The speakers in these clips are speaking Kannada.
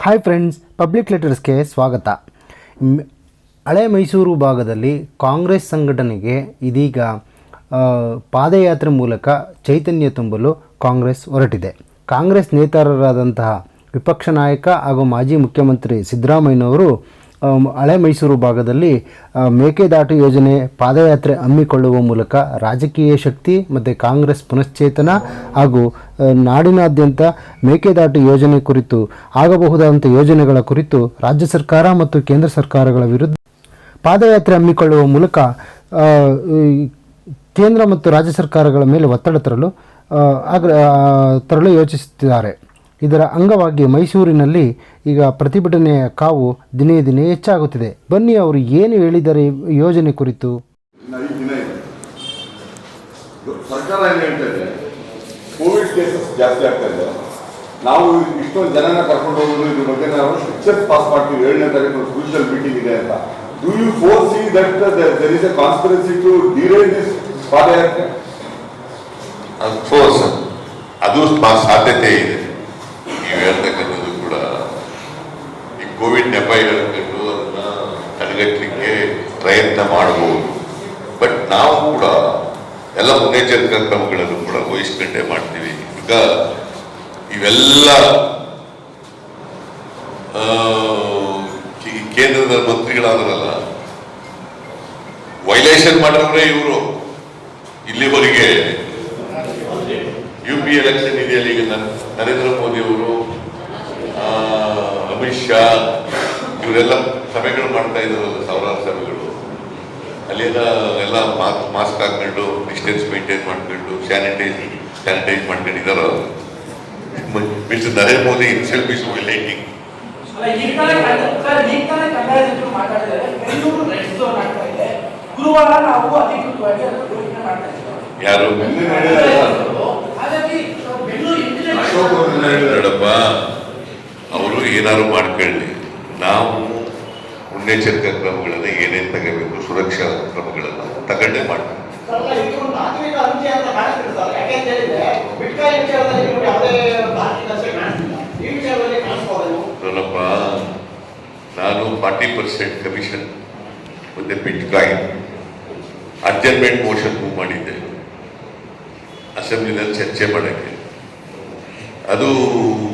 ಹಾಯ್ ಫ್ರೆಂಡ್ಸ್, ಪಬ್ಲಿಕ್ ಲೆಟರ್ಸ್ಗೆ ಸ್ವಾಗತ. ಹಳೆ ಮೈಸೂರು ಭಾಗದಲ್ಲಿ ಕಾಂಗ್ರೆಸ್ ಸಂಘಟನೆಗೆ ಇದೀಗ ಪಾದಯಾತ್ರೆ ಮೂಲಕ ಚೈತನ್ಯ ತುಂಬಲು ಕಾಂಗ್ರೆಸ್ ಹೊರಟಿದೆ. ಕಾಂಗ್ರೆಸ್ ನೇತಾರರಾದಂತಹ ವಿಪಕ್ಷ ನಾಯಕ ಹಾಗೂ ಮಾಜಿ ಮುಖ್ಯಮಂತ್ರಿ ಸಿದ್ದರಾಮಯ್ಯನವರು ಹಳೆ ಮೈಸೂರು ಭಾಗದಲ್ಲಿ ಮೇಕೆದಾಟು ಯೋಜನೆ ಪಾದಯಾತ್ರೆ ಹಮ್ಮಿಕೊಳ್ಳುವ ಮೂಲಕ ರಾಜಕೀಯ ಶಕ್ತಿ ಮತ್ತು ಕಾಂಗ್ರೆಸ್ ಪುನಶ್ಚೇತನ ಹಾಗೂ ನಾಡಿನಾದ್ಯಂತ ಮೇಕೆದಾಟು ಯೋಜನೆ ಕುರಿತು ಆಗಬಹುದಾದಂಥ ಯೋಜನೆಗಳ ಕುರಿತು ರಾಜ್ಯ ಸರ್ಕಾರ ಮತ್ತು ಕೇಂದ್ರ ಸರ್ಕಾರಗಳ ವಿರುದ್ಧ ಪಾದಯಾತ್ರೆ ಹಮ್ಮಿಕೊಳ್ಳುವ ಮೂಲಕ ಕೇಂದ್ರ ಮತ್ತು ರಾಜ್ಯ ಸರ್ಕಾರಗಳ ಮೇಲೆ ಒತ್ತಡ ತರಲು ಯೋಚಿಸುತ್ತಿದ್ದಾರೆ. ಇದರ ಅಂಗವಾಗಿ ಮೈಸೂರಿನಲ್ಲಿ ಈಗ ಪ್ರತಿಭಟನೆಯ ಕಾವು ದಿನೇ ದಿನೇ ಹೆಚ್ಚಾಗುತ್ತಿದೆ. ಬನ್ನಿ, ಅವರು ಏನು ಹೇಳಿದ್ದಾರೆ ಯೋಜನೆ ಕುರಿತು. ಸರ್ಕಾರ ಏನು ಹೇಳ್ತದೆ, ಕೋವಿಡ್ ಕೇಸಸ್ ಜಾಸ್ತಿ ಆಗ್ತಾ ಇದೆ, ನಾವು ಇಷ್ಟೊಂದು ಜನನ ಕರ್ಕೊಂಡು ಹೋಗೋದು, ಇದ್ರ ಬಗ್ಗೆ ನಾವು ಪಿಕ್ಚರ್ಸ್ ಪಾಸ್ ಮಾಡ್ತೀವಿ, 7ನೇ ತಾರೀಕು ಕ್ರೂಷಿಯಲ್ ಮೀಟಿಂಗ್ ಇದೆ ಅಂತ. Do you foresee that there is a conspiracy to derail this ಪಾದಯಾತ್ರೆ? ಅಫ್ಕೋರ್ಸ್ ಅದು ಸಾಧ್ಯತೆ ಇದೆ. ನೀವು ಹೇಳ್ತಕ್ಕಂಥದ್ದು ಕೂಡ ಈ ಕೋವಿಡ್ ನೆಪ ಹೇಳ್ಕೊಂಡು ಅದನ್ನ ತಡೆಗಟ್ಟಲಿಕ್ಕೆ ಪ್ರಯತ್ನ ಮಾಡಬಹುದು. ಬಟ್ ನಾವು ಕೂಡ ಎಲ್ಲ ಮುನ್ನೆಚ್ಚರಿಕಾ ಕ್ರಮಗಳನ್ನು ಕೂಡ ವಹಿಸ್ಕೊಂಡೇ ಮಾಡ್ತೀವಿ. ಈಗ ಇವೆಲ್ಲ ಕೇಂದ್ರದ ಮಂತ್ರಿಗಳಾದ್ರಲ್ಲ, ವೈಲೇಷನ್ ಮಾಡಿದ್ರೆ ಇವರು ಇಲ್ಲಿವರೆಗೆ UP ಎಲೆಕ್ಷನ್ ಇದೆಯಲ್ಲ, ಈಗ ನರೇಂದ್ರ ಮೋದಿ ಅವರು, ಅಮಿತ್ ಶಾ ಇವರೆಲ್ಲ ಸಭೆಗಳು ಮಾಡ್ತಾ ಇದ್ದಾರಲ್ಲ, ಸಾವಿರಾರು ಸಭೆಗಳು. ಅಲ್ಲೆಲ್ಲ ಎಲ್ಲ ಮಾಸ್ಕ್ ಹಾಕೊಂಡು ಡಿಸ್ಟೆನ್ಸ್ ಮೇಂಟೈನ್ ಮಾಡ್ಕೊಂಡು ಸ್ಯಾನಿಟೈಸ್ ಮಾಡ್ಕೊಂಡಿದ್ದಾರ. Mister Narendra Modi himself is violating. ಯಾರು ನೋಡಪ್ಪ, ಅವರು ಏನಾದ್ರು ಮಾಡ್ಕೊಳ್ಳಿ, ನಾವು ಮುನ್ನೆಚ್ಚರಿಕಾ ಕ್ರಮಗಳನ್ನು ಏನೇನು ತಗೋಬೇಕು, ಸುರಕ್ಷಾ ಕ್ರಮಗಳನ್ನು ತಗೊಂಡೇ ಮಾಡ್ತೀವಿ. ನೋಡಪ್ಪ, ನಾನು 40% ಕಮಿಷನ್ ಮತ್ತೆ ಬಿಟ್ಕಾಯಿನ್ ಅಡ್ಜರ್ಮೆಂಟ್ ಮೋಷನ್ ಮೂವ್ ಮಾಡಿದ್ದೆ ಅಸೆಂಬ್ಲಿನಲ್ಲಿ ಚರ್ಚೆ ಮಾಡೋಕ್ಕೆ. ಅದು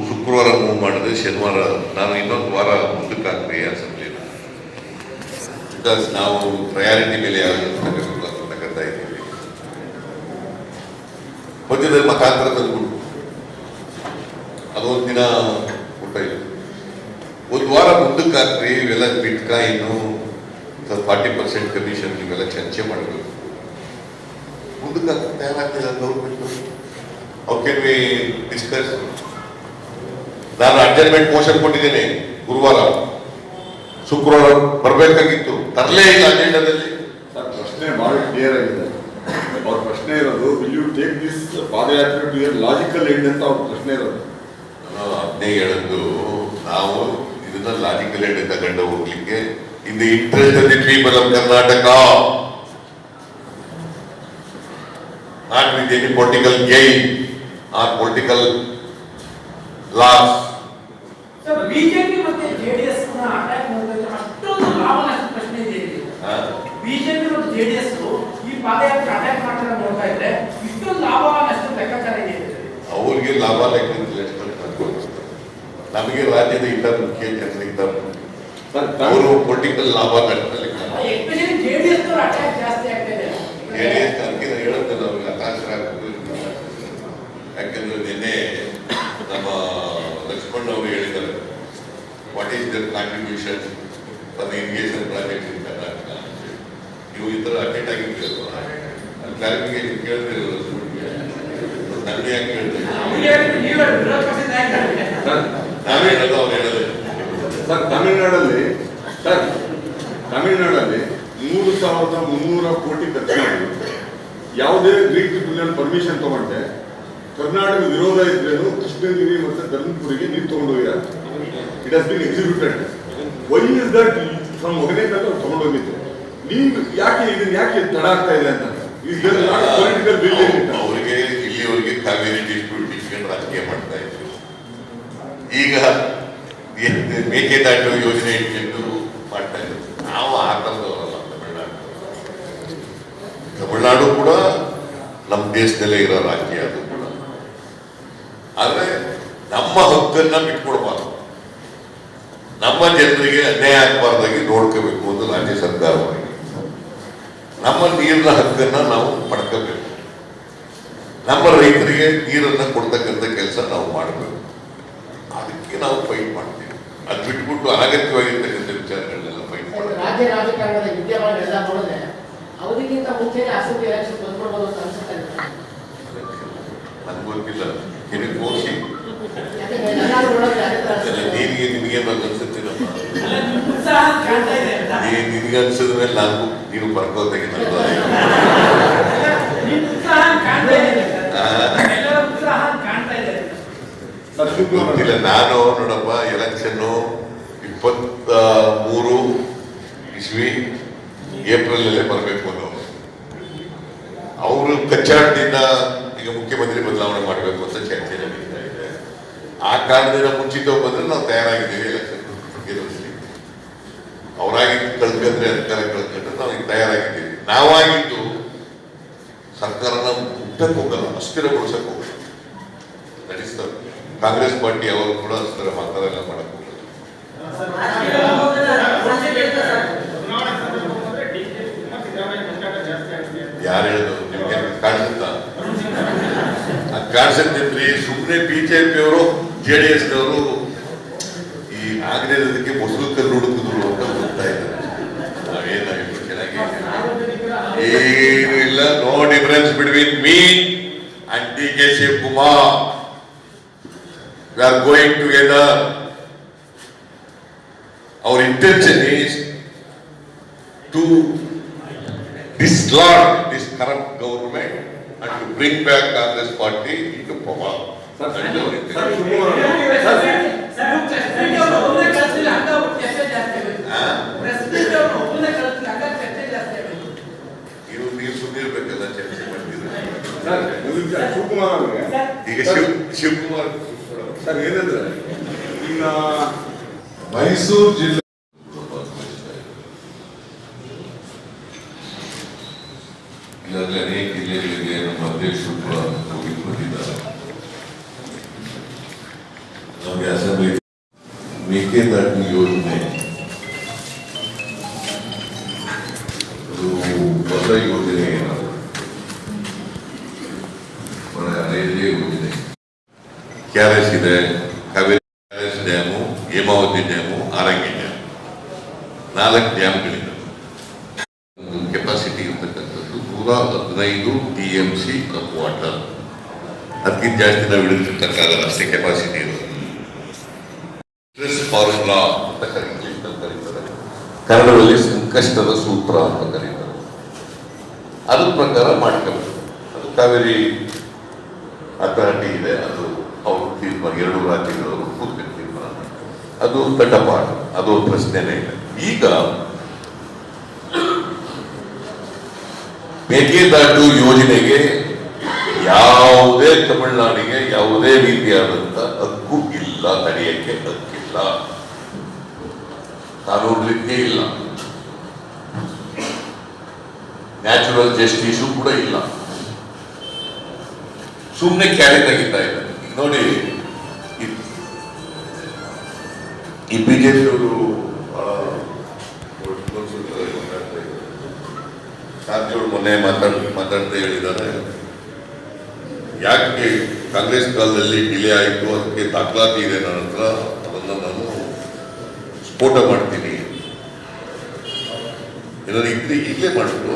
ಶುಕ್ರವಾರ ಮೂವ್ ಮಾಡಿದೆ, ಶನಿವಾರ ನಾನು ಇನ್ನೊಂದು ವಾರ ಮುಂದಕ್ಕೆ ಹಾಕ್ರಿ ಅಸೆಂಬ್ಲಿನ. ಬಿಕಾಸ್ ನಾವು ಪ್ರಯಾರಿಟಿ ಮೇಲೆ ಯಾರು ತಗೋತಾ ಇದ್ದೀವಿ. ಮಧ್ಯದಲ್ಲಿ ಮತಾಂತರ ತಂದ್ಬಿಟ್ಟು ಅದೊಂದು ದಿನ ಕೊಟ್ಟಾಯ್ತು. ಒಂದು ವಾರ ಮುಂದಕ್ಕೆ ಹಾಕ್ರಿ, ಇವೆಲ್ಲ ಬಿಟ್ಕಾಯಿನು 40% ಕಮಿಷನ್ ಇವೆಲ್ಲ ಚರ್ಚೆ ಮಾಡಬೇಕು. ಮುಂದಕ್ಕೆ ಹಾಕಕ್ಕೆ ತಯಾರಾಗ್ತಿಲ್ಲ government. How can we discuss? ನಾನು ಅಡ್ಜರ್ಮೆಂಟ್ ಮೋಷನ್ ಕೊಟ್ಟಿದ್ದೇನೆ ಗುರುವಾರ, ಶುಕ್ರವಾರ ಬರಬೇಕಾಗಿತ್ತು, ತರಲೇ ಇಲ್ಲ ಅಜೆಂಡಾದಲ್ಲಿ. ಪ್ರಶ್ನೆ ಮಾಡಿ ಕ್ಲಿಯರ್ ಆಗಿದೆ. ಅವ್ರ ಪ್ರಶ್ನೆ ಇರೋದು, ವಿಲ್ ಯು ಟೇಕ್ ದಿಸ್ ಪಾದಯಾತ್ರೆ ಟು ಯರ್ ಲಾಜಿಕಲ್ ಎಂಡ್ ಅಂತ ಅವ್ರ ಪ್ರಶ್ನೆ ಇರೋದು. ಅದನ್ನೇ ಹೇಳದ್ದು, ನಾವು ಇದನ್ನ ಲಾಜಿಕಲ್ ಎಂಡ್ ತಗೊಂಡು ಹೋಗ್ಲಿಕ್ಕೆ in the interest of the people of Karnataka, not with any political gain or political loss. Sir, BJP ಮತ್ತೆ JDS ನ ಅಟ್ಯಾಕ್ ಮಾಡಿದ್ರೆ ಅಷ್ಟೊಂದು ಲಾಭ ನಷ್ಟ ಪ್ರಶ್ನೆ ಇದೆ. BJP ಮತ್ತು JDS ಈ ಪಾದಯಾತ್ರೆ ಅಟ್ಯಾಕ್ ಮಾಡ್ತಾರೆ ನೋಡ್ತಾ ಇದ್ರೆ ಇಷ್ಟೊಂದು ಲಾಭ ನಷ್ಟ ಲೆಕ್ಕಾಚಾರ ಇದೆ. ಅವ್ರಿಗೆ ಲಾಭ ಲೆಕ್ಕ ನಮಗೆ ರಾಜ್ಯದ ಹಿತ ಮುಖ್ಯ, ಜನರ ಹಿತ. ಅವರು ಪೊಲಿಟಿಕಲ್ ಲಾಭ ನಷ್ಟ ಲೆಕ್ಕ. ಎಸ್ಪೆಷಲಿ JDS ಅವರ ಅಟ್ಯಾಕ್ ಜಾಸ್ತಿ ಆಗ್ತಾ ಇದೆ. JDS ಅದಕ್ಕೆ ಹೇಳುತ್ತೆ, ನಮಗೆ ಹತಾಶರಾಗಬೇಕು. ಯಾಕಂದ್ರೆ ನಿನ್ನೆ ನಮ್ಮ ಲಕ್ಷ್ಮಣ್ ಅವರು ಹೇಳಿದ್ದಾರೆ, what is their contribution for the irrigation project in Karnataka. ನೀವು ಈ ಥರ ಅಟೆಂಡ್ ಆಗಿರ್ತೀರಲ್ವ, ಅಲ್ಲಿ ಕ್ಲಾರಿಫಿಕೇಶನ್ ಕೇಳ್ತಿರಲ್ಲ, ನನಗೆ ಯಾಕೆ ಕೇಳ್ತೀವಿ? ನಾವೇ ಹೇಳೋದು, ಅವ್ರು ಹೇಳೋದು. ಸರ್, ತಮಿಳುನಾಡಲ್ಲಿ 3,300 ಕೋಟಿ ಖರ್ಚು ಮಾಡಿ ಯಾವುದೇ ಗ್ರೀನ್ ಟ್ರಿಬ್ಯುನಲ್ ಪರ್ಮಿಷನ್ ತಗೊಂಡೆ ಕರ್ನಾಟಕ ವಿರೋಧ ಇದ್ರೇನು ಕೃಷ್ಣಗಿರಿ ಮತ್ತು ಧರ್ಮಪುರಿಗೆ ನೀರು ತಗೊಂಡೋಗಿದ್ದಾರೆ. It has been executed. Why is that? From Hogenakkal ಅವ್ರು ತಗೊಂಡೋಗಿದ್ರು. ನೀವು ಯಾಕೆ ತಡ ಆಗ್ತಾ ಇದೆ ಅಂತ ಪೊಲಿಟಿಕಲ್ ಬಿಲ್ ಅವರಿಗೆ ಇಲ್ಲಿವರೆಗೆ ಕಾವೇರಿ ಡಿಸ್ಪ್ಯೂಟ್ ಇಟ್ಕೊಂಡು ರಾಜಕೀಯ ಮಾಡ್ತಾ ಇದ್ರು. ಈಗ ಮೇಕೆದಾಟು ಯೋಜನೆ ಇಟ್ಕೊಂಡು ಮಾಡ್ತಾ ಇದ್ದೀವಿ. ನಾವು ಆ ಥರದವರಲ್ಲ. ತಮಿಳುನಾಡು ಕೂಡ ನಮ್ಮ ದೇಶದಲ್ಲೇ ಇರೋ ರಾಜ್ಯ, ಅದು ಕೂಡ. ಆದರೆ ನಮ್ಮ ಹಕ್ಕನ್ನ ಬಿಟ್ಕೊಡ್ಬಾರ್ದು, ನಮ್ಮ ಜನರಿಗೆ ಅನ್ಯಾಯ ಆಗಬಾರ್ದಾಗಿ ನೋಡ್ಕೋಬೇಕು ಅಂತ ರಾಜ್ಯ ಸರ್ಕಾರವಾಗಿ. ನಮ್ಮ ನೀರಿನ ಹಕ್ಕನ್ನ ನಾವು ಪಡ್ಕೋಬೇಕು, ನಮ್ಮ ರೈತರಿಗೆ ನೀರನ್ನ ಕೊಡ್ತಕ್ಕಂಥ ಕೆಲಸ ನಾವು ಮಾಡಬೇಕು. ಅದಕ್ಕೆ ನಾವು ಫೈಟ್ ಮಾಡ್ತೀವಿ. ಅದು ಬಿಟ್ಬಿಟ್ಟು ಅನಗತ್ಯವಾಗಿರ್ತಕ್ಕಂಥ ವಿಚಾರಗಳನ್ನೆಲ್ಲ ಫೈಟ್ ಮಾಡ್ತೀವಿ. ರಾಜ್ಯ ರಾಜಕಾರಣದ ವಿದ್ಯಮಾನಗಳೆಲ್ಲ ನೋಡಿದ್ರೆ ಅವರಿಗಿಂತ ಮುಂಚೆನೆ ಅಸೆಂಬ್ಲಿ ಎಲೆಕ್ಷನ್ ಬಂದ್ಕೊಡ್ಬೋದು ಅಂತ ಅನ್ಸುತ್ತೆ. ನನ್ಗೆ ಗೊತ್ತಿಲ್ಲ, ನಿನಗೆ ಹೋಗಿ ಯಾಕಂದ್ರೆ ಎಲ್ಲರೂ ನೋಡಿದ್ರೆ ಅದೇ ತರ ಅನ್ಸುತ್ತೆ. ನಿನಗೆ ಬಂದು ಅನ್ಸುತ್ತೀನಮ್ಮ, ಅಲ್ಲ, ನಿಮ್ಮ ಉತ್ಸಾಹ ಕಾಣ್ತಾ ಇದೆ ಅಂತ. ನಿನಗೆ ಅನ್ಸಿದ ಮೇಲೆ ನಾನು ನೀನು ಬರ್ಕೋತಾಗಿ ನಿಮ್ಮ ಉತ್ಸಾಹ ಕಾಣ್ತಾ ಇದೆ ಅಂತ. ಎಲ್ಲರ ಉತ್ಸಾಹ ಕಾಣ್ತಾ ಇದೆ ಅಂತ. ಸರ್ ಶಿವಕುಮಾರ್ ಗೊತ್ತಿಲ್ಲ. ನಾನು ನೋಡಪ್ಪ, ಎಲೆಕ್ಷನ್ನು 23 ಇಸ್ವಿ ಏಪ್ರಿಲ್ ಬರಬೇಕು ಅನ್ನೋ ಅವರು ಕಚ್ಚಾಟದಿಂದ ಈಗ ಮುಖ್ಯಮಂತ್ರಿ ಬದಲಾವಣೆ ಮಾಡಬೇಕು ಅಂತ ಚರ್ಚೆ ನಡೀತಾ ಇದೆ. ಆ ಕಾರಣದಿಂದ ಮುಂಚಿತ ಬಂದ್ರೆ ನಾವು ತಯಾರಾಗಿದ್ದೀವಿ ಎಲೆಕ್ಷನ್ ಗೆಲ್ಲಿಸ್ಲಿಕ್ಕೆ. ಅವರಾಗಿ ಕಳ್ಕೊಂಡ್ರೆ ಅಧಿಕಾರ ಕಳ್ಕೊಂಡ್ರೆ ನಾವು ಈಗ ತಯಾರಾಗಿದ್ದೀವಿ. ನಾವಾಗಿದ್ದು ಸರ್ಕಾರನ ಮುಟ್ಟಕ್ಕೆ ಹೋಗಲ್ಲ, ಅಸ್ಥಿರಗೊಳಿಸಕ್ಕೆ ಹೋಗಲ್ಲ, ನಡೆಸ್ತಾರೆ. ಕಾಂಗ್ರೆಸ್ ಪಾರ್ಟಿ ಅವರು ಕೂಡ ಅಸ್ಥಿರ ಮಾತಾಡಲ್ಲ, ಮಾಡಕ್ಕೆ ಹೋಗಲ್ಲ. ಯಾರು ಹೇಳಿದ್ರು ನಿಮ್ಗೆ ಕಾಣಿಸುತ್ತಾ? ಕಾಣಿಸುತ್ತಿದ್ರಿ. ಸುಮ್ಮನೆ ಬಿಜೆಪಿ ಅವರು JDS ನವರು ಈ ಆಗಲಿರೋದಕ್ಕೆ ಮೊಸರು ಕಲ್ಲು ಹುಡುಕಿದ್ರು ಅಂತ ಗೊತ್ತಾ ಇದ್ದಾರೆ. ನಾವೇನಾಗಿತ್ತು ಚೆನ್ನಾಗಿ ಏನು ಇಲ್ಲ. No difference between me and DK Shivakumar. We are going together. Our intention is to dislodge this corrupt government and to bring back Congress party into power. That is our intention. ನೀವು ಸುಮ್ಮನಿರ್ಬೇಕಲ್ಲ, ಚರ್ಚೆ ಮಾಡ್ತಿದ್ರೆ. ಸರ್ ಶಿವಕುಮಾರ್ ಅವರಿಗೆ ಈಗ ಶಿವಕುಮಾರ್ ಸರ್ ಏನಂದ್ರೆ, ಈಗ ಮೈಸೂರು ಜಿಲ್ಲೆ ಈಗಾಗಲೇ ಅನೇಕ ಜಿಲ್ಲೆಗಳಿಗೆ ನಮ್ಮ ಅಧ್ಯಕ್ಷರು ಕೂಡ ಹೋಗಿ ಬಂದಿದ್ದಾರೆ. ನಮಗೆ ಅಸೆಂಬ್ಲಿ ಮೇಕೆದಾಟು ಯೋಜನೆ ಅದು ಹೊಸ ಯೋಜನೆ, ಬಹಳ ಹಳೆಯದೇ ಯೋಜನೆ. KRS ಇದೆ, Kaveri KRS dam, Hemavathi dam, Harangi dam, 4 ಡ್ಯಾಮ್ಗಳಿದೆ. ಕೆಪಾಸಿಟಿ ಇರ್ತಕ್ಕಂಥದ್ದು 115 TMC ಆಫ್ ವಾಟರ್. ಅದಕ್ಕಿಂತ ಜಾಸ್ತಿ ನಾವು ಹಿಡಿದಿರ್ತಕ್ಕಾಗಲ್ಲ, ಅಷ್ಟೇ ಕೆಪಾಸಿಟಿ ಇರೋದು. ಫಾರ್ಮುಲಾ ಅಂತ ಕರೀತಾರೆ, ಕನ್ನಡದಲ್ಲಿ ಸಂಕಷ್ಟದ ಸೂತ್ರ ಅಂತ ಕರೀತಾರೆ. ಅದ್ರ ಪ್ರಕಾರ ಮಾಡ್ಕೋಬೇಕು. ಅದು ಕಾವೇರಿ ಅಥಾರಿಟಿ ಇದೆ, ಅದು ಅವರು ತೀರ್ಮಾನ, 2 ರಾಜ್ಯಗಳವರು ಕೂತ್ಕೊಂಡು ತೀರ್ಮಾನ, ಅದು ತಟಪಾಠ, ಅದು ಪ್ರಶ್ನೆನೇ ಇಲ್ಲ. ಈಗ ಮೇಕೆದಾಟು ಯೋಜನೆಗೆ ಯಾವುದೇ ತಮಿಳುನಾಡಿಗೆ ಯಾವುದೇ ರೀತಿಯಾದಂತ ಹಕ್ಕು ಇಲ್ಲ, ತಡೆಯಕ್ಕೆ ಹಕ್ಕಿಲ್ಲ, ಕಾನೂನು ರೀತಿ ಇಲ್ಲ, ನ್ಯಾಚುರಲ್ ಜಸ್ಟಿಸು ಕೂಡ ಇಲ್ಲ. ಸುಮ್ಮನೆ ಕ್ಯಾರೆ ತೆಗಿತಾ ಇದ್ದಾರೆ. ನೋಡಿ, ಈ ಬಿಜೆಪಿಯವರು ಸಾಧ್ಯವಳು ಮೊನ್ನೆ ಮಾತಾಡ್ತಾ ಹೇಳಿದ್ದಾರೆ, ಯಾಕೆ ಕಾಂಗ್ರೆಸ್ ಕಾಲದಲ್ಲಿ ಡಿಲೇ ಆಯಿತು, ಅದಕ್ಕೆ ದಾಖಲಾತಿ ಇದೆ ನನ್ನ ಹತ್ರ, ಅದನ್ನು ನಾನು ಸ್ಫೋಟ ಮಾಡ್ತೀನಿ. ಏನಾದ್ರು ಇದ್ರೆ ಈಗಲೇ ಮಾಡಿದ್ರು,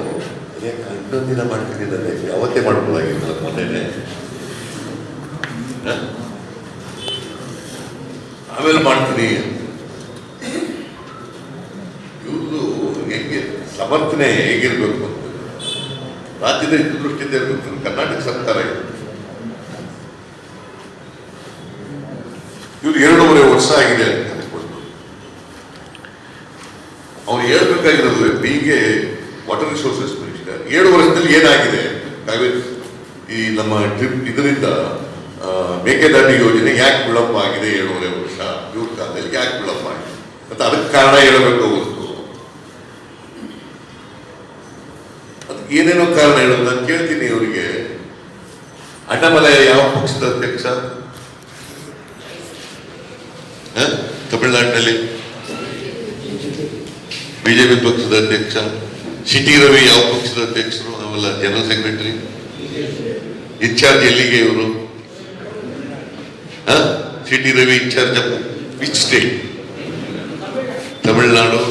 ಇನ್ನೊಂದು ದಿನ ಮಾಡ್ತೀನಿ, ಅವತ್ತೇ ಮಾಡ್ಬೋದಾಗಿತ್ತಲ್ಲ, ಮೊನ್ನೆನೆ. ಆಮೇಲೆ ಮಾಡ್ತೀನಿ. ಇವ್ರದ್ದು ಹೇಗೆ ಸಮರ್ಥನೆ ಹೇಗಿರ್ಬೇಕು ಅಂತ ರಾಜ್ಯದ ಹಿತದೃಷ್ಟಿಯಿಂದ ಇರಬೇಕು. ಕರ್ನಾಟಕ ಸರ್ಕಾರ ಇವ್ರು 2.5 ವರ್ಷ ಆಗಿದೆ ಅಂತ ಅನ್ಕೊಂಡು ಅವ್ರು ಹೇಳ್ಬೇಕಾಗಿರೋದು ಬಿಗೆ ವಾಟರ್ ರಿಸೋರ್ಸಸ್ ಮಿನಿಸ್ಟರ್ 7 ವರ್ಷದಲ್ಲಿ ಏನಾಗಿದೆ, ಈ ನಮ್ಮ ಟ್ರಿಪ್ ಇದರಿಂದ ಮೇಕೆದಾಟು ಯೋಜನೆ ಯಾಕೆ ವಿಳಂಬ ಆಗಿದೆ 7.5 ವರ್ಷ, ಇವ್ರು ಕಾಲದಲ್ಲಿ ಯಾಕೆ ವಿಳಂಬ ಆಗಿದೆ ಮತ್ತೆ ಅದಕ್ಕೆ ಕಾರಣ ಹೇಳಬೇಕು ಹೊರತು ಅದಕ್ಕೆ ಏನೇನೋ ಕಾರಣ ಹೇಳೋದು. ನಾನು ಕೇಳ್ತೀನಿ ಇವರಿಗೆ, ಅಣ್ಣಾಮಲೈ ಯಾವ ಪಕ್ಷದ ಅಧ್ಯಕ್ಷ ತಮಿಳುನಾಡಿನಲ್ಲಿ? ಬಿಜೆಪಿ ಪಕ್ಷದ ಅಧ್ಯಕ್ಷ. ಸಿಟಿ ರವಿ ಯಾವ ಪಕ್ಷದ ಅಧ್ಯಕ್ಷರು? ಅವೆಲ್ಲ ಜನರಲ್ ಸೆಕ್ರೆಟರಿ. ಇನ್ಚಾರ್ಜ್ ಎಲ್ಲಿಗೆ ಇವರು? City Ravi incharge which state? Tamil Nadu.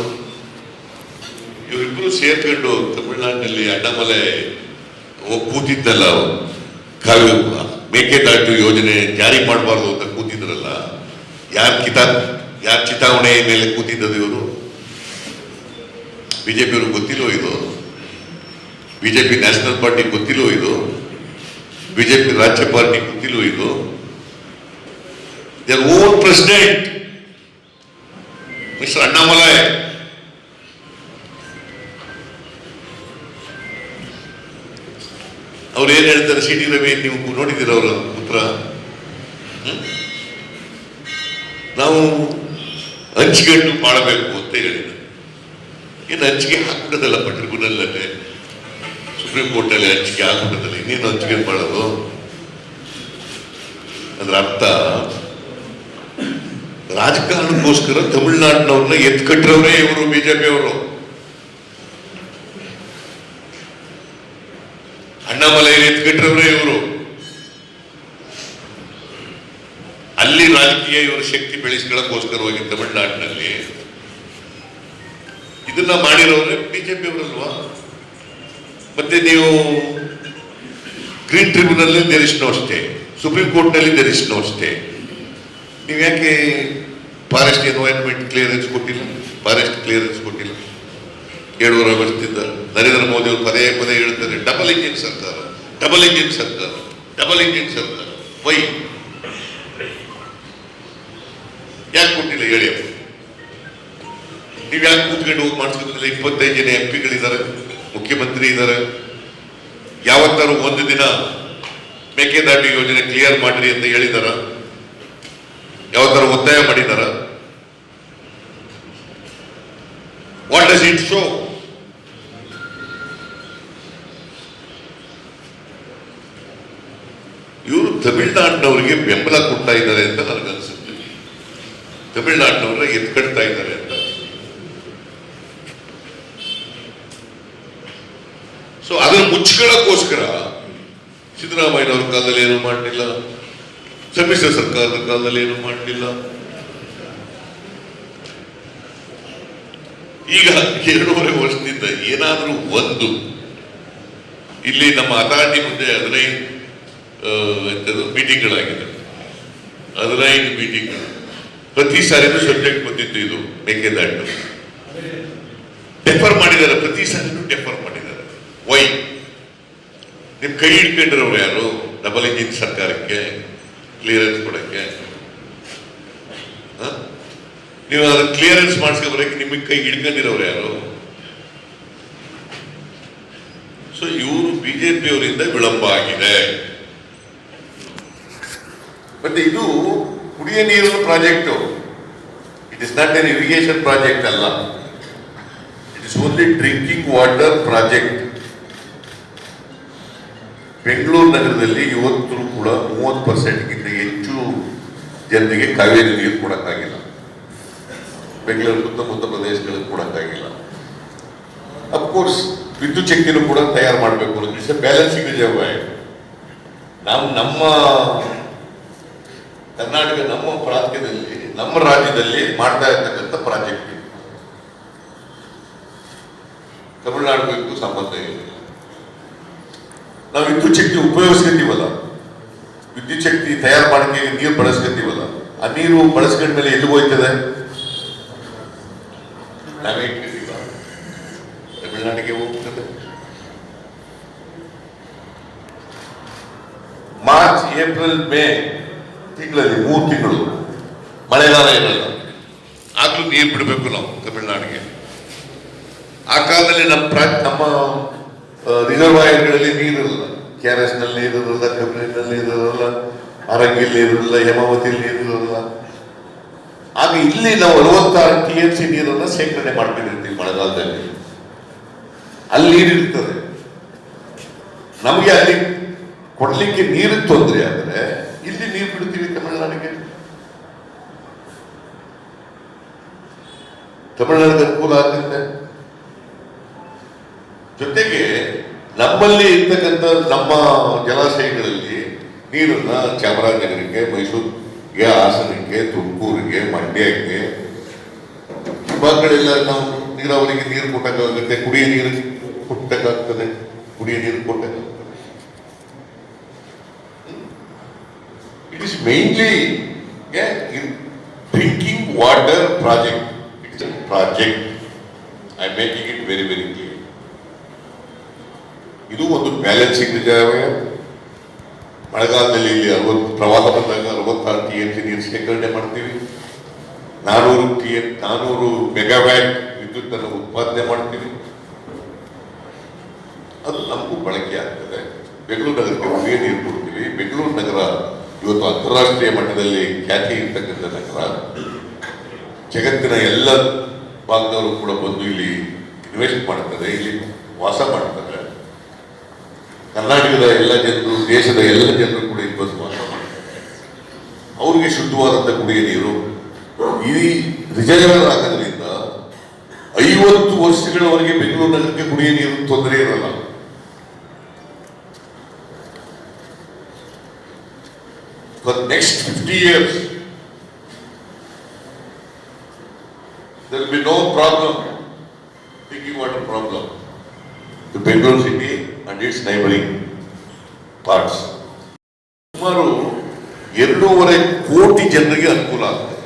ಇವರಿಬ್ಬರು ಸೇರ್ಕೊಂಡು ತಮಿಳುನಾಡಿನಲ್ಲಿ ಅಣ್ಣಾಮಲೈ ಕೂತಿದ್ದಲ್ಲ, ಕಾವ್ಯ ಮೇಕೆದಾಟು ಯೋಜನೆ ಜಾರಿ ಮಾಡಬಾರ್ದು ಅಂತ ಕೂತಿದ್ರಲ್ಲ, ಯಾರ ಚಿತಾವಣೆ ಮೇಲೆ ಕೂತಿದ್ದದು ಇವರು? ಬಿಜೆಪಿಯವ್ರಿಗೆ ಗೊತ್ತಿಲ್ಲೋ ಇದು? ಬಿಜೆಪಿ ನ್ಯಾಷನಲ್ ಪಾರ್ಟಿ ಗೊತ್ತಿಲ್ಲೋ ಇದು? ಬಿಜೆಪಿ ರಾಜ್ಯ ಪಾರ್ಟಿ ಗೊತ್ತಿಲ್ಲೋ ಇದು? their own president Mr. Annamalai ಅವ್ರು ಏನ್ ಹೇಳ್ತಾರೆ? ಸಿಟಿ ರವಿ ನೀವು ನೋಡಿದ್ದೀರ ಅವರ ಪುತ್ರ? ನಾವು ಹಂಚಿಗಟ್ಟು ಮಾಡಬೇಕು ಅಂತ ಹೇಳಿದ. ಏನು ಹಂಚಿಗೆ ಹಾಕ್ಬಿಟ್ಟದಲ್ಲಪ್ಪ ಟ್ರಿಬ್ಯುನಲ್ ಅಲ್ಲಿ, ಸುಪ್ರೀಂ ಕೋರ್ಟ್ ಅಲ್ಲಿ ಹಂಚಿಗೆ ಹಾಕ್ಬಿಟ್ಟದಲ್ಲ, ಇನ್ನೇನು ಹಂಚಿಗೆ ಮಾಡೋದು? ಅದ್ರ ಅರ್ಥ ರಾಜಕಾರಣಕ್ಕೋಸ್ಕರ ತಮಿಳುನಾಡಿನವ್ರನ್ನ ಎತ್ಕಟ್ಟಿರವ್ರೆ ಇವರು ಬಿಜೆಪಿ ಅವರು. ಅಣ್ಣಾಮಲೈ ಎತ್ಕಟ್ಟಿರವ್ರೆ ಇವರು. ಅಲ್ಲಿ ರಾಜಕೀಯ ಇವರ ಶಕ್ತಿ ಬೆಳೆಸ್ಕೊಳ್ಳೋಕ್ಕೋಸ್ಕರವಾಗಿ ತಮಿಳುನಾಡಿನಲ್ಲಿ ಇದನ್ನ ಮಾಡಿರೋರೆ ಬಿಜೆಪಿ ಅವರಲ್ವಾ? ಮತ್ತೆ ನೀವು green tribunal there is no stay, supreme court ನಲ್ಲಿ ದೇರ್ ಇಸ್ ನೋ ಸ್ಟೇ. ನೀವು ಯಾಕೆ ಫಾರೆಸ್ಟ್ ಎನ್ವೈರನ್ಮೆಂಟ್ ಕ್ಲಿಯರೆನ್ಸ್ ಕೊಟ್ಟಿಲ್ಲ? ಫಾರೆಸ್ಟ್ ಕ್ಲಿಯರೆನ್ಸ್ ಕೊಟ್ಟಿಲ್ಲ 7.5 ವರ್ಷದಿಂದ. ನರೇಂದ್ರ ಮೋದಿ ಅವರು ಪದೇ ಪದೇ ಹೇಳ್ತಾರೆ ಡಬಲ್ ಇಂಜಿನ್ ಸರ್ಕಾರ, ಡಬಲ್ ಇಂಜಿನ್ ಸರ್ಕಾರ, ಡಬಲ್ ಇಂಜಿನ್ ಸರ್ಕಾರ. ವೈ ಯಾಕೆ ಕೊಟ್ಟಿಲ್ಲ ಹೇಳಿ? ನೀವು ಯಾಕೆ ಕೂತ್ಕೊಂಡು ಹೋಗಿ ಮಾಡಿಸ್ಕೊತಿಲ್ಲ? 25 ಜನ MP ಗಳಿದ್ದಾರೆ, ಮುಖ್ಯಮಂತ್ರಿ ಇದ್ದಾರೆ. ಯಾವತ್ತಾರು ಒಂದು ದಿನ ಮೇಕೆದಾಟು ಯೋಜನೆ ಕ್ಲಿಯರ್ ಮಾಡ್ರಿ ಅಂತ ಹೇಳಿದಾರ? ಯಾವತ್ತಾರ ಒತ್ತಾಯ ಮಾಡಿದಾರ? What does it show? ಇವರು ತಮಿಳುನಾಡಿನವರಿಗೆ ಬೆಂಬಲ ಕೊಡ್ತಾ ಇದ್ದಾರೆ ಅಂತ ನನಗನ್ಸುತ್ತೆ. ತಮಿಳುನಾಡಿನವರ ಎತ್ಕಡ್ತಾ ಇದ್ದಾರೆ ಅಂತ. ಸೊ ಅದನ್ನು ಮುಚ್ಕೊಳ್ಳೋಕ್ಕೋಸ್ಕರ ಸಿದ್ದರಾಮಯ್ಯನವ್ರ ಕಾಲದಲ್ಲಿ ಏನು ಮಾಡಲಿಲ್ಲ, ಸಮ್ಮಿಶ್ರ ಸರ್ಕಾರದ ಕಾಲದಲ್ಲಿ ಏನು ಮಾಡಲಿಲ್ಲ. ಈಗ 2.5 ವರ್ಷದಿಂದ ಏನಾದರೂ ಒಂದು ಇಲ್ಲಿ ನಮ್ಮ ಅಥಾರಿಟಿ ಮುಂದೆ 15 ಮೀಟಿಂಗ್ಗಳಾಗಿದೆ. 15 ಮೀಟಿಂಗ್ಗಳು. ಪ್ರತಿ ಸಾರಿನೂ ಸಬ್ಜೆಕ್ಟ್ ಬಂದಿತ್ತು ಇದು ಮೇಕೆದಾಟು. ಡೆಫರ್ ಮಾಡಿದ್ದಾರೆ, ಪ್ರತಿ ಸಾರಿನೂ ಡೆಫರ್ ಮಾಡಿದ್ದಾರೆ. ವೈ? ನಿಮ್ ಕೈ ಹಿಡ್ಕೊಂಡಿರೋರು ಯಾರು? ಡಬಲ್ ಇಂಜಿನ್ ಸರ್ಕಾರಕ್ಕೆ ಕ್ಲಿಯರೆನ್ಸ್ ಕೊಡಕ್ಕೆ. ನೀವು ಅದನ್ನ ಕ್ಲಿಯರೆನ್ಸ್ ಮಾಡಿಸ್ಕೊಬರಕ್ಕೆ ನಿಮಗೆ ಕೈ ಹಿಡ್ಕೊಂಡಿರೋರು ಯಾರು? ಸೊ ಇವರು ಬಿಜೆಪಿ ಅವರಿಂದ ವಿಳಂಬ ಆಗಿದೆ. ಮತ್ತೆ ಇದು ಕುಡಿಯ ನೀರಿನ project. It is not an irrigation project ಅಲ್ಲ, it is only drinking water project. Bengaluru ನಗರದಲ್ಲಿ ಇವತ್ತು ಕೂಡ 30%ಗಿಂತ ಹೆಚ್ಚು ಜನರಿಗೆ ಕಾವೇರಿ ನೀರು ಕೊಡಕ್ಕಾಗಿಲ್ಲ. ಬೆಂಗಳೂರು ಸುತ್ತಮುತ್ತ ಪ್ರದೇಶಗಳಿಗೆ ಕೊಡಕ್ಕಾಗಿಲ್ಲ. ಅಫ್ಕೋರ್ಸ್ ವಿದ್ಯುತ್ ಶಕ್ತಿನೂ ಕೂಡ ತಯಾರು ಮಾಡಬೇಕು ಅನ್ನೋದು ಬ್ಯಾಲೆನ್ಸಿಂಗ್ ನಮ್ಮ ಕರ್ನಾಟಕ, ನಮ್ಮ ಪ್ರಾಂತ್ಯದಲ್ಲಿ, ನಮ್ಮ ರಾಜ್ಯದಲ್ಲಿ ಮಾಡ್ತಾ ಇರ್ತಕ್ಕಂಥ ಪ್ರಾಜೆಕ್ಟ್. ತಮಿಳುನಾಡಿಗೂ ಸಂಬಂಧ ಇದೆ. ನಾವು ವಿದ್ಯುತ್ ಶಕ್ತಿ ಉಪಯೋಗಿಸ್ಕೊತೀವಲ್ಲ, ವಿದ್ಯುತ್ ಶಕ್ತಿ ತಯಾರು ಮಾಡಕ್ಕೆ ನೀರು ಬಳಸ್ಕೊತೀವಲ್ಲ, ಆ ನೀರು ಬಳಸ್ಕೊಂಡ್ಮೇಲೆ ಎಲ್ಲಿ ಹೋಯ್ತದೆ? ನಾವೇ ತಮಿಳುನಾಡಿಗೆ ಹೋಗ್ತದೆ. ಮಾರ್ಚ್, ಏಪ್ರಿಲ್, ಮೇ ತಿಂಗಳಲ್ಲಿ 3 ತಿಂಗಳು ಮಳೆಗಾಲ ಇರಲ್ಲ. ಆಗ್ಲೂ ನೀರು ಬಿಡಬೇಕು ನಾವು ತಮಿಳುನಾಡಿಗೆ. ಆ ಕಾಲದಲ್ಲಿ ನಮ್ಮ ರಿಸರ್ವಾಯರ್ಗಳಲ್ಲಿ ನೀರಿರಲ್ಲ. KRS ನಲ್ಲಿ ನೀರಿರಲ್ಲ, ಕಬಿನಿನಲ್ಲಿ ನೀರಿರಲ್ಲ, ಅರಂಗಿಲ್ ನೀರಿರಲ್ಲ, ಹೇಮಾವತಿಯಲ್ಲಿ ನೀರಿರಲ್ಲ. ಆಗ ಇಲ್ಲಿ ನಾವು 66 TMC ನೀರನ್ನು ಶೇಖರಣೆ ಮಾಡ್ಕೊಂಡಿರ್ತೀವಿ ಮಳೆಗಾಲದಲ್ಲಿ. ಅಲ್ಲಿ ನೀರಿರ್ತದೆ. ನಮಗೆ ಅಲ್ಲಿ ಕೊಡ್ಲಿಕ್ಕೆ ನೀರು ತೊಂದರೆ ಆದರೆ ಇಲ್ಲಿ ನೀರು ಬಿಡ್ತೀವಿ ತಮಿಳುನಾಡಿಗೆ. ತಮಿಳುನಾಡಿಗೆ ಅನುಕೂಲ ಆಗುತ್ತೆ. ಜೊತೆಗೆ ನಮ್ಮಲ್ಲಿ ಇರ್ತಕ್ಕಂಥ ನಮ್ಮ ಜಲಾಶಯಗಳಲ್ಲಿ ನೀರನ್ನ ಚಾಮರಾಜನಗರಕ್ಕೆ, ಮೈಸೂರಿಗೆ, ಹಾಸನಕ್ಕೆ, ತುಮಕೂರಿಗೆ, ಮಂಡ್ಯಕ್ಕೆ ಈ ಭಾಗಗಳೆಲ್ಲ ನಾವು ನೀರಾವರಿಗೆ ನೀರು ಕೊಟ್ಟಕ್ಕಾಗುತ್ತೆ, ಕುಡಿಯ ನೀರು ಕೊಟ್ಟಕ್ಕಾಗ್ತದೆ, ಕುಡಿಯ ನೀರು ಕೊಟ್ಟಾಗ. It is mainly drinking water project. It's a project. I am making it very, very clear. ಇದು ಒಂದು ಬ್ಯಾಲೆನ್ಸಿಂಗ್ ಜಾಗ. ಮಳೆಗಾಲದಲ್ಲಿ ಇಲ್ಲಿ 60 ಪ್ರವಾಹ ಬಂದಾಗ 66 TMC ನೀರು ಶೇಖರಣೆ ಮಾಡ್ತೀವಿ. 400 ಮೆಗಾವ್ಯಾಟ್ ವಿದ್ಯುತ್ ಅನ್ನು ಉತ್ಪಾದನೆ ಮಾಡ್ತೀವಿ. ಅದು ನಮಗೂ ಬಳಕೆ ಆಗ್ತದೆ. ಬೆಂಗಳೂರು ನಗರಕ್ಕೆ ಕುಡಿಯ ನೀರು ಕೊಡ್ತೀವಿ. ಬೆಂಗಳೂರು ನಗರ ಇವತ್ತು ಅಂತಾರಾಷ್ಟ್ರೀಯ ಮಟ್ಟದಲ್ಲಿ ಖ್ಯಾತಿ ಇರ್ತಕ್ಕಂಥ ನಗರ. ಜಗತ್ತಿನ ಎಲ್ಲ ಭಾಗದವರು ಕೂಡ ಬಂದು ಇಲ್ಲಿ ಇನ್ವೆಸ್ಟ್ ಮಾಡ್ತಾರೆ, ಇಲ್ಲಿ ವಾಸ ಮಾಡ್ತಾರೆ. ಕರ್ನಾಟಕದ ಎಲ್ಲ ಜನರು, ದೇಶದ ಎಲ್ಲ ಜನರು ಕೂಡ ಇಲ್ಲಿ ಬಂದು ವಾಸ ಮಾಡ್ತಾರೆ. ಅವ್ರಿಗೆ ಶುದ್ಧವಾದಂಥ ಕುಡಿಯ ನೀರು ಈ ರಿಸರ್ವರ್ ಆಗೋದ್ರಿಂದ 50 ವರ್ಷಗಳವರೆಗೆ ಬೆಂಗಳೂರು ನಗರಕ್ಕೆ ಕುಡಿಯ ನೀರು ತೊಂದರೆ ಇರಲ್ಲ. For the next 50 years, there will be no problem, drinking water problem to Bangalore city and its neighboring parts. ಸುಮಾರು 2.5 ಕೋಟಿ ಜನರಿಗೆ ಅನುಕೂಲ ಆಗ್ತದೆ.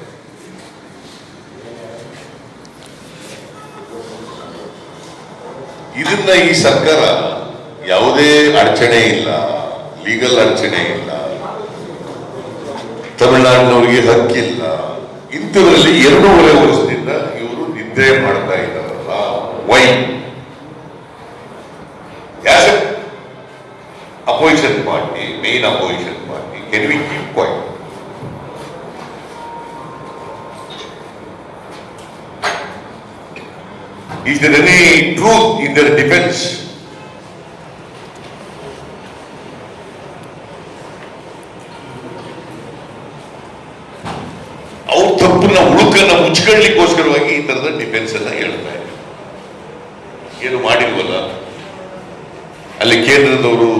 ಇದನ್ನ ಈ ಸರ್ಕಾರ ಯಾವುದೇ ಅಡಚಣೆ ಇಲ್ಲ, ಲೀಗಲ್ ಅಡಚಣೆ ಇಲ್ಲ, ತಮಿಳುನಾಡಿನವರಿಗೆ ಹಕ್ಕಿಲ್ಲ, ಇಂಥವರಲ್ಲಿ 2.5 ವರ್ಷದಿಂದ ಇವರು ನಿದ್ರೆ ಮಾಡ್ತಾ ಇದ್ದಾರಲ್ಲ. Why? As opposition party, main opposition party, can we keep quiet? Is there any truth in their defense? ಅವ್ರ ತಪ್ಪನ್ನ ಉಳುಕನ್ನ ಮುಚ್ಕೊಳ್ಳಿಕ್ಕೋಸ್ಕರವಾಗಿ ಈ ತರದ ಡಿಫೆನ್ಸ್ ಅನ್ನ ಹೇಳ್ತಾ ಇದ್ದಾರೆ. ಏನು ಮಾಡಿಲ್ವಲ್ಲ, ಅಲ್ಲಿ ಕೇಂದ್ರದವರು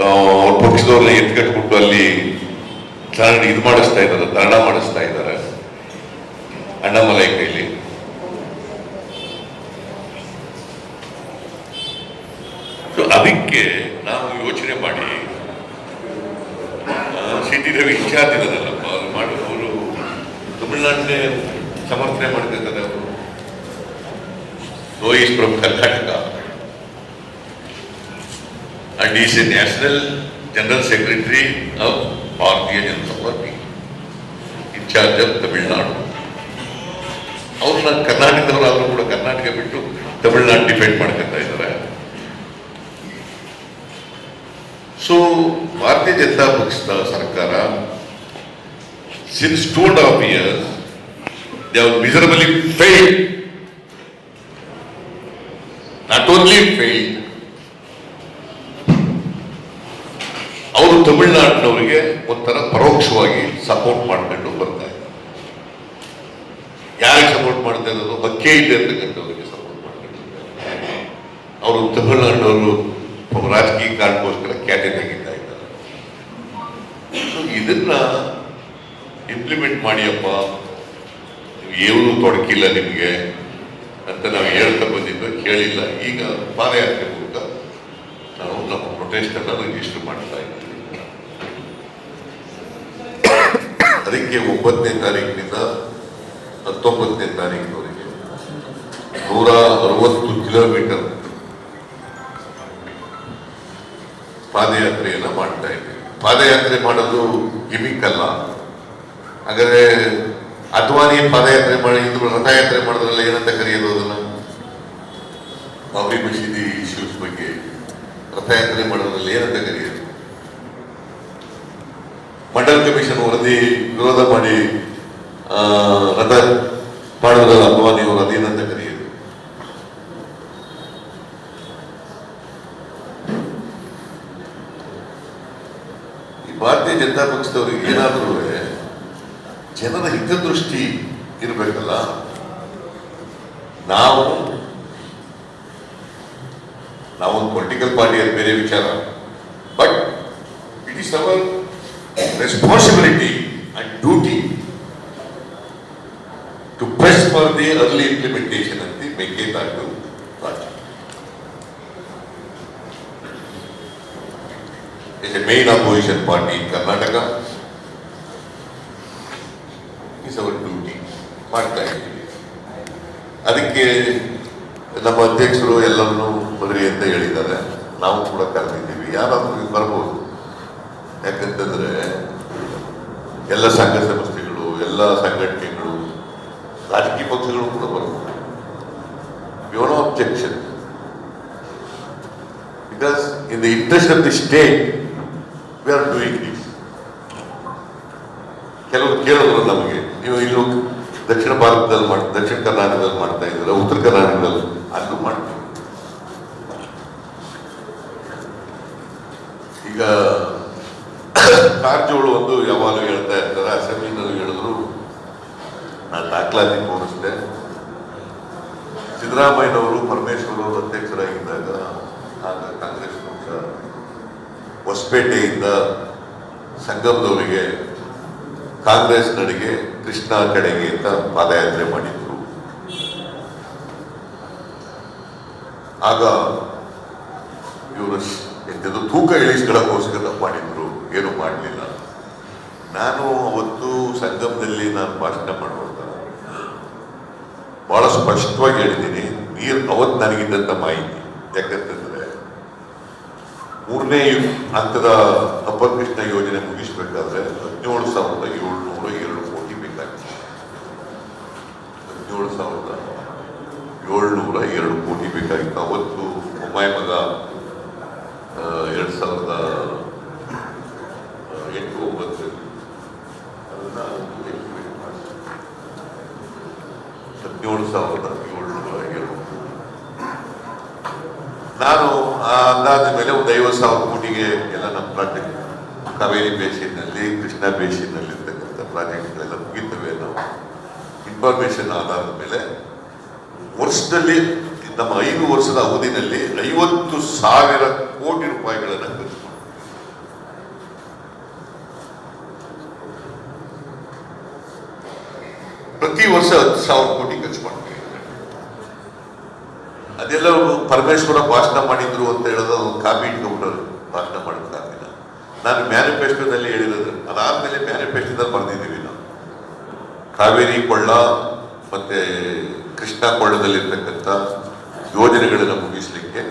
ಅವ್ರ ಪಕ್ಷದವ್ರನ್ನ ಎತ್ಕಟ್ಬಿಟ್ಟು ಅಲ್ಲಿ ಇದು ಮಾಡಿಸ್ತಾ ಇದ್ದಾರೆ, ಧರಣ ಮಾಡಿಸ್ತಾ ಇದ್ದಾರೆ ಅಣ್ಣಾಮಲೈ ಕೈಲಿ. ಅದಕ್ಕೆ ನಾವು ಯೋಚನೆ ಮಾಡಿ ಸಿಟಿ ರವಿ ಇನ್ಚಾರ್ಜ್ ಇರೋದಲ್ಲಪ್ಪ, ಅವ್ರು ಮಾಡಿ ಅವರು ತಮಿಳುನಾಡನ್ನೇ ಸಮರ್ಥನೆ ಮಾಡ್ತಿದ್ದಾರೆ. ಅವರು no is from Karnataka and is a national general secretary of Bharatiya Janata Party, in charge of Tamil Nadu. ಅವ್ರನ್ನ ಕರ್ನಾಟಕದವರಾದ್ರೂ ಕೂಡ ಕರ್ನಾಟಕ ಬಿಟ್ಟು ತಮಿಳುನಾಡು ಡಿಫೆಂಡ್ ಮಾಡ್ಕೊತಾ ಇದ್ದಾರೆ. ಸೊ ಭಾರತೀಯ ಜನತಾ ಪಕ್ಷದ ಸರ್ಕಾರ since 2.5 years they have miserably failed. Not only failed, ಅವರು ತಮಿಳುನಾಡಿನವರಿಗೆ ಒಂಥರ ಪರೋಕ್ಷವಾಗಿ ಸಪೋರ್ಟ್ ಮಾಡ್ಕೊಂಡು ಬರ್ತಾ ಇದ್ದಾರೆ. ಯಾರಿಗೆ ಸಪೋರ್ಟ್ ಮಾಡ್ತಾ ಇರೋದು? ಹಕ್ಕೇ ಇದೆ ಅಂತಕ್ಕಂಥವ್ರಿಗೆ ಸಪೋರ್ಟ್ ಮಾಡ್ಕೊಂಡು. ಅವರು ತಮಿಳುನಾಡಿನವರು ರಾಜಕೀಯ ಕಾರಣಕ್ಕೋಸ್ಕರ ಖ್ಯಾತಿ ತೆಗಿತಾ ಇದ್ದಾರೆ. ಇದನ್ನ ಇಂಪ್ಲಿಮೆಂಟ್ ಮಾಡಿಯಪ್ಪ, ಏನೂ ತೊಡಕಿಲ್ಲ ನಿಮಗೆ ಅಂತ ನಾವು ಹೇಳ್ತಾ ಬಂದಿದ್ದು, ಕೇಳಿಲ್ಲ. ಈಗ ಪಾದಯಾತ್ರೆ ಮೂಲಕ ನಾವು ನಮ್ಮ ಪ್ರೊಟೆಸ್ಟ್ ಅನ್ನ ರಿಜಿಸ್ಟರ್ ಮಾಡ್ತಾ ಇದ್ದೀವಿ. ಅದಕ್ಕೆ 9ನೇ ತಾರೀಕಿನಿಂದ 19ನೇ ತಾರೀಕಿನವರೆಗೆ 160 ಕಿಲೋಮೀಟರ್ ಪಾದಯಾತ್ರೆಯನ್ನ ಮಾಡ್ತಾ ಇದ್ದೀವಿ. ಪಾದಯಾತ್ರೆ ಮಾಡೋದು ಗಿಮಿಕ್ ಅಲ್ಲ. ಹಾಗಾದ್ರೆ ಅದ್ವಾನಿ ಪಾದಯಾತ್ರೆ ಮಾಡಿ, ಇದು ರಥಯಾತ್ರೆ ಮಾಡೋದ್ರಲ್ಲ ಏನಂತ ಕರೆಯೋದು? ಅದನ್ನ ಬಾಬರಿ ಮಸೀದಿ ಇಶ್ಯೂಸ್ ಬಗ್ಗೆ ರಥಯಾತ್ರೆ ಮಾಡೋದ್ರಲ್ಲಿ ಏನಂತ ಕರೆಯೋದು? ಮಂಡಲ್ ಕಮಿಷನ್ ವರದಿ ವಿರೋಧ ಮಾಡಿ ರಥ ಮಾಡುವುದಲ್ಲ, ಅಥವಾ ನೀವು ರಥೇನಂತ ಕರೆಯಿರಿ. ಈ ಭಾರತೀಯ ಜನತಾ ಪಕ್ಷದವರಿಗೆ ಏನಾದರೂ ಜನರ ಹಿತದೃಷ್ಟಿ ಇರಬೇಕಲ್ಲ. ನಾವೊಂದು ಪೊಲಿಟಿಕಲ್ ಪಾರ್ಟಿ ಅದು ಬೇರೆ ವಿಚಾರ, but it is our responsibility and duty to press for the early implementation ಅಂತ Mekedatu project. Is a main opposition party in Karnataka. Is our duty, ಮಾಡ್ತಾ ಇದ್ದೀವಿ. ಅದಕ್ಕೆ ನಮ್ಮ ಅಧ್ಯಕ್ಷರು ಎಲ್ಲರನ್ನೂ ಬರ್ರಿ ಅಂತ ಹೇಳಿದ್ದಾರೆ. ನಾವು ಕೂಡ ಕರೆದಿದ್ದೀವಿ. ಯಾರಾದ್ರೂ ಬರ್ಬೋದು. ಯಾಕಂತಂದ್ರೆ ಎಲ್ಲ ಸಂಘ ಸಂಸ್ಥೆಗಳು, ಎಲ್ಲ ಸಂಘಟನೆಗಳು, ರಾಜಕೀಯ ಪಕ್ಷಗಳು ಕೂಡ ಬರ್ಬೋದು. You know objection, because in the interest of the state we are doing this. ಕೆಲವರು ಕೇಳಿದ್ರು ನಮಗೆ, ನೀವು ಇಲ್ಲೂ ದಕ್ಷಿಣ ಭಾರತದಲ್ಲಿ ದಕ್ಷಿಣ ಕರ್ನಾಟಕದಲ್ಲಿ ಮಾಡ್ತಾ ಇದ್ದೀರಾ, ಉತ್ತರ ಕರ್ನಾಟಕದಲ್ಲಿ ಅಲ್ಲೂ ಮಾಡ್ತೀವಿ. ಈಗ ಕಾರಜೋಳು ಒಂದು ಯಾವಾಗಲೂ ಹೇಳ್ತಾ ಇರ್ತಾರೆ, ಅಸೆಂಬ್ಲಿನಲ್ಲಿ ಹೇಳಿದ್ರು, ನಾನು ದಾಖಲಾತಿ ತೋರಿಸಿದೆ. ಸಿದ್ದರಾಮಯ್ಯನವರು ಪರಮೇಶ್ವರ್ ಅವರು ಅಧ್ಯಕ್ಷರಾಗಿದ್ದಾಗ ಆಗ ಕಾಂಗ್ರೆಸ್ ಪಕ್ಷ ಹೊಸಪೇಟೆಯಿಂದ ಸಂಗಮದವರಿಗೆ ಕಾಂಗ್ರೆಸ್ ನಡಿಗೆ ಕೃಷ್ಣ ಕಡೆಗೆ ಅಂತ ಪಾದಯಾತ್ರೆ ಮಾಡಿದ್ರು. ಆಗ ಇವರು ಎಂಥದ್ದು ತೂಕ ಇಳಿಸ್ಕೊಳ್ಳೋಕ್ಕೋಸ್ಕರ ಮಾಡಿದ್ರು, ಏನು ಮಾಡಲಿಲ್ಲ. ನಾನು ಅವತ್ತು ಸಂಗಮದಲ್ಲಿ ನಾನು ಭಾಷಣ ಮಾಡುವಾಗ ಬಹಳ ಸ್ಪಷ್ಟವಾಗಿ ಹೇಳಿದ್ದೀನಿ, ಅವತ್ತು ನನಗಿದ್ದಂಥ ಮಾಹಿತಿ. ಯಾಕಂತಂದ್ರೆ 3ನೇ ಹಂತದ ಅಪ್ಪರ್ ಕೃಷ್ಣ ಯೋಜನೆ ಮುಗಿಸ್ಬೇಕಾದ್ರೆ 17,702 ಕೋಟಿ ಬೇಕಾಗಿತ್ತು. 17,702 ಕೋಟಿ ಬೇಕಾಗಿತ್ತು. ಅವತ್ತು ಮೊಮ್ಮಾಯಿ ಮಗ 2008-9 ಅದನ್ನ 17,702. ನಾನು ಅಂದಾಜ ಮೇಲೆ ಒಂದು 50,000 ಕೋಟಿಗೆ ಎಲ್ಲ ನಮ್ಮ ಪ್ರಾಜೆಕ್ಟ್ ಕಾವೇರಿ ಬೇಸಿನ್ನಲ್ಲಿ, ಕೃಷ್ಣ ಬೇಸಿನ್ನಲ್ಲಿ ಇರ್ತಕ್ಕಂಥ ಪ್ರಾಜೆಕ್ಟ್ಗಳೆಲ್ಲ ಮುಗಿತವೆ. ನಾವು ಇನ್ಫಾರ್ಮೇಶನ್ ಆಧಾರದ ಮೇಲೆ ವರ್ಷದಲ್ಲಿ, ನಮ್ಮ 5 ವರ್ಷದ ಅವಧಿನಲ್ಲಿ 50,000 ಕೋಟಿ ರೂಪಾಯಿಗಳನ್ನು ಖರ್ಚು ಮಾಡಿ, ಪ್ರತಿ ವರ್ಷ 10,000 ಕೋಟಿ ಖರ್ಚು ಮಾಡ್ತೀವಿ. ಅದೆಲ್ಲ ಪರಮೇಶ್ವರ ಭಾಷಣ ಮಾಡಿದ್ರು ಅಂತ ಹೇಳೋದು ಒಂದು ಕಾಪಿ ಇಟ್ಕೊಂಡ್ರು ಭಾಷಣ ಮಾಡೋಕ್ಕಾಗಿಲ್ಲ. ನಾನು ಮ್ಯಾನಿಫೆಸ್ಟೋದಲ್ಲಿ ಹೇಳಿರೋದು, ಅದಾದ್ಮೇಲೆ ಮ್ಯಾನಿಫೆಸ್ಟೋದಲ್ಲಿ ಬರೆದಿದ್ದೀವಿ ನಾವು. ಕಾವೇರಿ ಕೊಳ್ಳ ಮತ್ತೆ ಕೃಷ್ಣ ಕೊಳ್ಳದಲ್ಲಿರ್ತಕ್ಕಂಥ ಯೋಜನೆಗಳನ್ನು ಮುಗಿಸ್ಲಿಕ್ಕೆ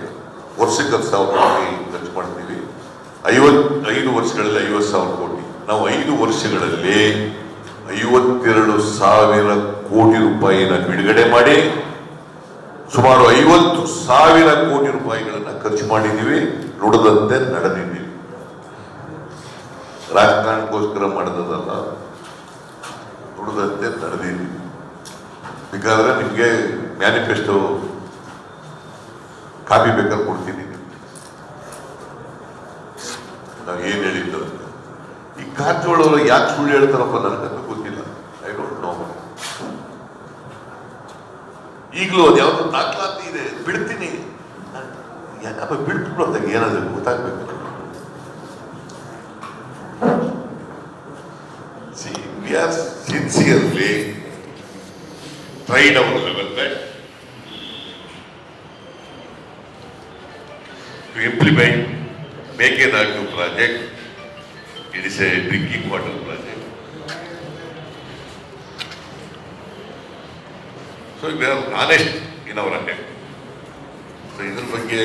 ವರ್ಷಕ್ಕೆ 10,000 ಕೋಟಿ ಖರ್ಚು ಮಾಡ್ತೀವಿ. 5 ವರ್ಷಗಳಲ್ಲಿ 50,000 ಕೋಟಿ. ನಾವು 5 ವರ್ಷಗಳಲ್ಲಿ 52,000 ಕೋಟಿ ರೂಪಾಯಿನ ಬಿಡುಗಡೆ ಮಾಡಿ ಸುಮಾರು 50,000 ಕೋಟಿ ರೂಪಾಯಿಗಳನ್ನು ಖರ್ಚು ಮಾಡಿದ್ದೀವಿ. ನುಡಿದಂತೆ ನಡೆದಿದ್ದೀವಿ. ರಾಜಕಾರಣಕ್ಕೋಸ್ಕರ ಮಾಡಿದಲ್ಲ, ನುಡಿದಂತೆ ನಡೆದಿದ್ದೀವಿ. ಬೇಕಾದ್ರೆ ನಿಮಗೆ ಮ್ಯಾನಿಫೆಸ್ಟೋ ಕಾಪಿ ಬೇಕಾದ್ರೆ ಕೊಡ್ತೀನಿ. ನಾವು ಏನು ಹೇಳಿದ್ದು ಈ ಕಾರಜೋಳವರು ಯಾಕೆ ಸುಳ್ಳು ಹೇಳ್ತಾರಪ್ಪ ನನಗಂತೂ ಗೊತ್ತಿಲ್ಲ. I don't know. ಈಗಲೂ ಅದು ಯಾವ್ದು ದಾಖಲಾತಿ ಇದೆ, ಬಿಡ್ತೀನಿ. ಯಾಕಪ್ಪ ಬಿಡ್ಬಿಡೋದಾಗ ಏನಾದ್ರು ಗೊತ್ತಾಗ್ಬೇಕು. See, we are sincerely tried our level best to implement Mekedatu project. It is a drinking water project. So we are honest in our attempt. So, ಇದರ ಬಗ್ಗೆ